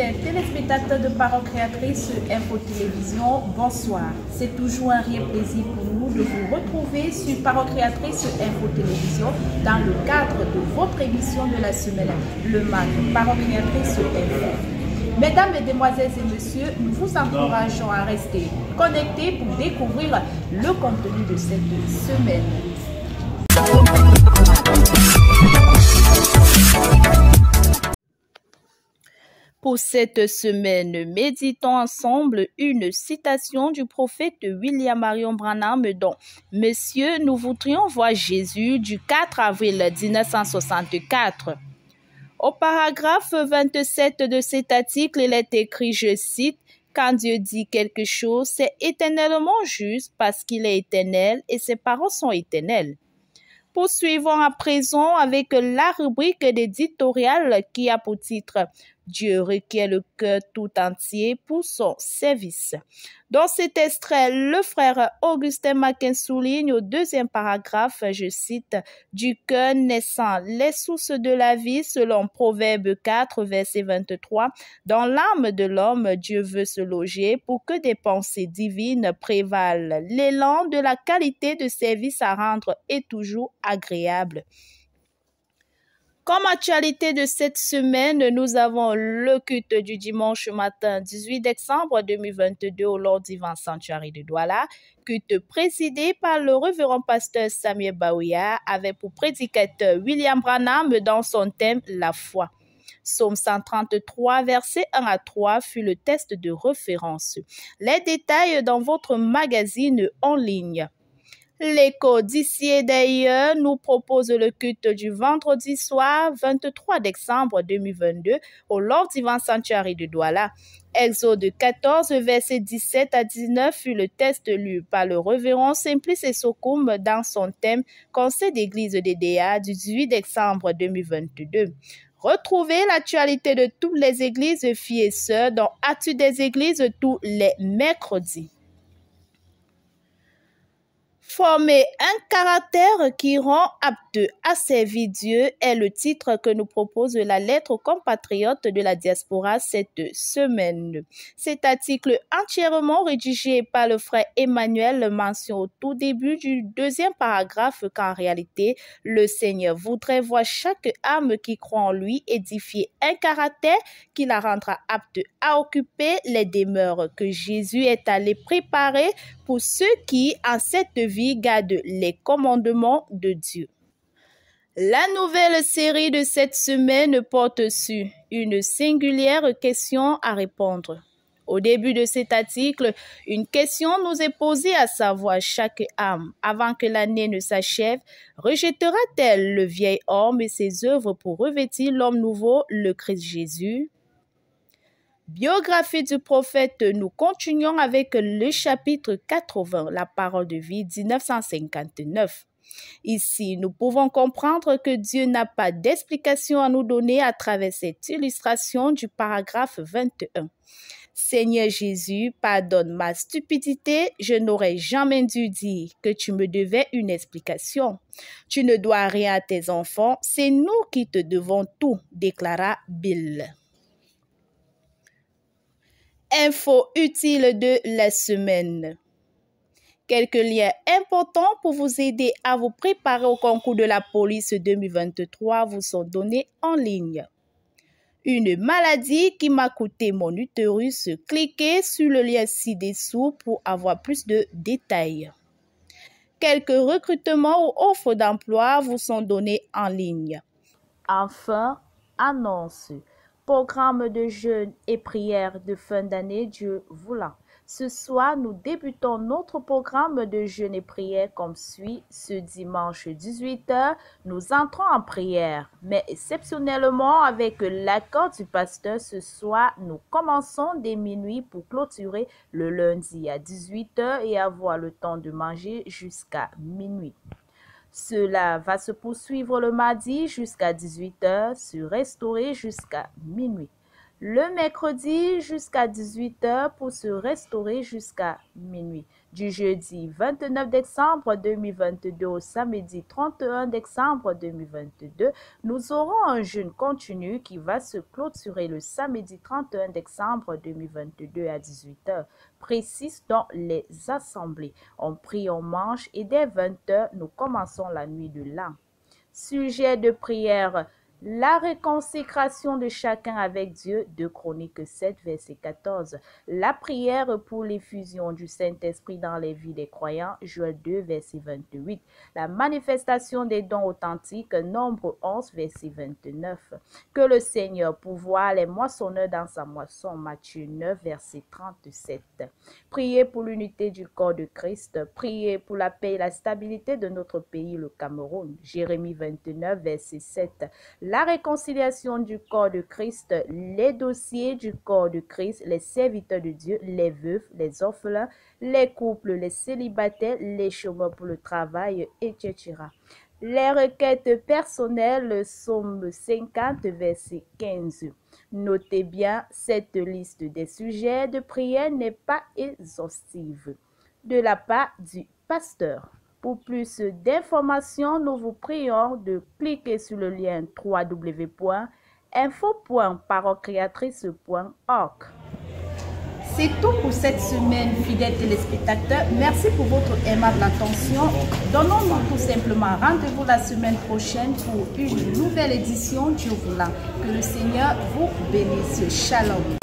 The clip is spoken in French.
Fidèles téléspectateurs de Parole Créatrice Info Télévision, bonsoir. C'est toujours un réel plaisir pour nous de vous retrouver sur Parole Créatrice Info Télévision dans le cadre de votre émission de la semaine, le MAC, Parole Créatrice Info. Mesdames, Mesdemoiselles et Messieurs, nous vous encourageons à rester connectés pour découvrir le contenu de cette semaine. Pour cette semaine, méditons ensemble une citation du prophète William Marion Branham dont « Messieurs, nous voudrions voir Jésus » du 4 avril 1964. Au paragraphe 27 de cet article, il est écrit, je cite, « Quand Dieu dit quelque chose, c'est éternellement juste parce qu'il est éternel et ses paroles sont éternelles. » Poursuivons à présent avec la rubrique d'éditorial qui a pour titre « Dieu requiert le cœur tout entier pour son service ». Dans cet extrait, le frère Augustin Maquin souligne au deuxième paragraphe, je cite, « Du cœur naissant les sources de la vie selon Proverbe 4, verset 23. Dans l'âme de l'homme, Dieu veut se loger pour que des pensées divines prévalent. L'élan de la qualité de service à rendre est toujours agréable. » Comme actualité de cette semaine, nous avons le culte du dimanche matin 18 décembre 2022 au Lord Divine Sanctuary de Douala, culte présidé par le révérend pasteur Samuel Baouya avec pour prédicateur William Branham dans son thème « La foi ». Psaume 133, versets 1 à 3 fut le texte de référence. Les détails dans votre magazine en ligne. L'écho d'ici et d'ailleurs nous propose le culte du vendredi soir 23 décembre 2022 au Lord Divine Sanctuary de Douala. Exode 14, versets 17 à 19 fut le texte lu par le révérend Simplice Sokoum dans son thème Conseil d'église d'EDA du 18 décembre 2022. Retrouvez l'actualité de toutes les églises filles et sœurs dans Actu des églises tous les mercredis. Former un caractère qui rend apte à servir Dieu est le titre que nous propose la lettre aux compatriotes de la diaspora cette semaine. Cet article entièrement rédigé par le frère Emmanuel mentionne au tout début du deuxième paragraphe qu'en réalité, le Seigneur voudrait voir chaque âme qui croit en lui édifier un caractère qui la rendra apte à occuper les demeures que Jésus est allé préparer pour ceux qui, en cette vie, gardent les commandements de Dieu. La nouvelle série de cette semaine porte sur une singulière question à répondre. Au début de cet article, une question nous est posée à savoir chaque âme, avant que l'année ne s'achève, rejettera-t-elle le vieil homme et ses œuvres pour revêtir l'homme nouveau, le Christ Jésus? Biographie du prophète, nous continuons avec le chapitre 80, la parole de vie 1959. Ici, nous pouvons comprendre que Dieu n'a pas d'explication à nous donner à travers cette illustration du paragraphe 21. Seigneur Jésus, pardonne ma stupidité, je n'aurais jamais dû dire que tu me devais une explication. Tu ne dois rien à tes enfants, c'est nous qui te devons tout, déclara Bill. Info utile de la semaine. Quelques liens importants pour vous aider à vous préparer au concours de la police 2023 vous sont donnés en ligne. Une maladie qui m'a coûté mon utérus. Cliquez sur le lien ci-dessous pour avoir plus de détails. Quelques recrutements ou offres d'emploi vous sont donnés en ligne. Enfin, annonce. Programme de jeûne et prière de fin d'année, Dieu voulant. Ce soir, nous débutons notre programme de jeûne et prière comme suit. Ce dimanche 18h, nous entrons en prière. Mais exceptionnellement, avec l'accord du pasteur, ce soir, nous commençons dès minuit pour clôturer le lundi à 18h et avoir le temps de manger jusqu'à minuit. Cela va se poursuivre le mardi jusqu'à 18h, se restaurer jusqu'à minuit. Le mercredi jusqu'à 18h pour se restaurer jusqu'à minuit. Du jeudi 29 décembre 2022 au samedi 31 décembre 2022, nous aurons un jeûne continu qui va se clôturer le samedi 31 décembre 2022 à 18 h précise dans les assemblées. On prie, on mange et dès 20 h, nous commençons la nuit de l'an. Sujet de prière, la réconsécration de chacun avec Dieu, 2 Chroniques 7, verset 14. La prière pour l'effusion du Saint-Esprit dans les vies des croyants, Joël 2, verset 28. La manifestation des dons authentiques, Nombre 11, verset 29. Que le Seigneur pourvoie les moissonneurs dans sa moisson, Matthieu 9, verset 37. Priez pour l'unité du corps de Christ, priez pour la paix et la stabilité de notre pays, le Cameroun, Jérémie 29, verset 7. La réconciliation du corps de Christ, les dossiers du corps de Christ, les serviteurs de Dieu, les veufs, les orphelins, les couples, les célibataires, les chômeurs pour le travail, etc. Les requêtes personnelles, Psaume 50, verset 15. Notez bien, cette liste des sujets de prière n'est pas exhaustive. De la part du pasteur. Pour plus d'informations, nous vous prions de cliquer sur le lien www.info.parochecreatrice.org. C'est tout pour cette semaine, fidèles téléspectateurs. Merci pour votre aimable attention. Donnons-nous tout simplement rendez-vous la semaine prochaine pour une nouvelle édition du voulant. Que le Seigneur vous bénisse. Shalom.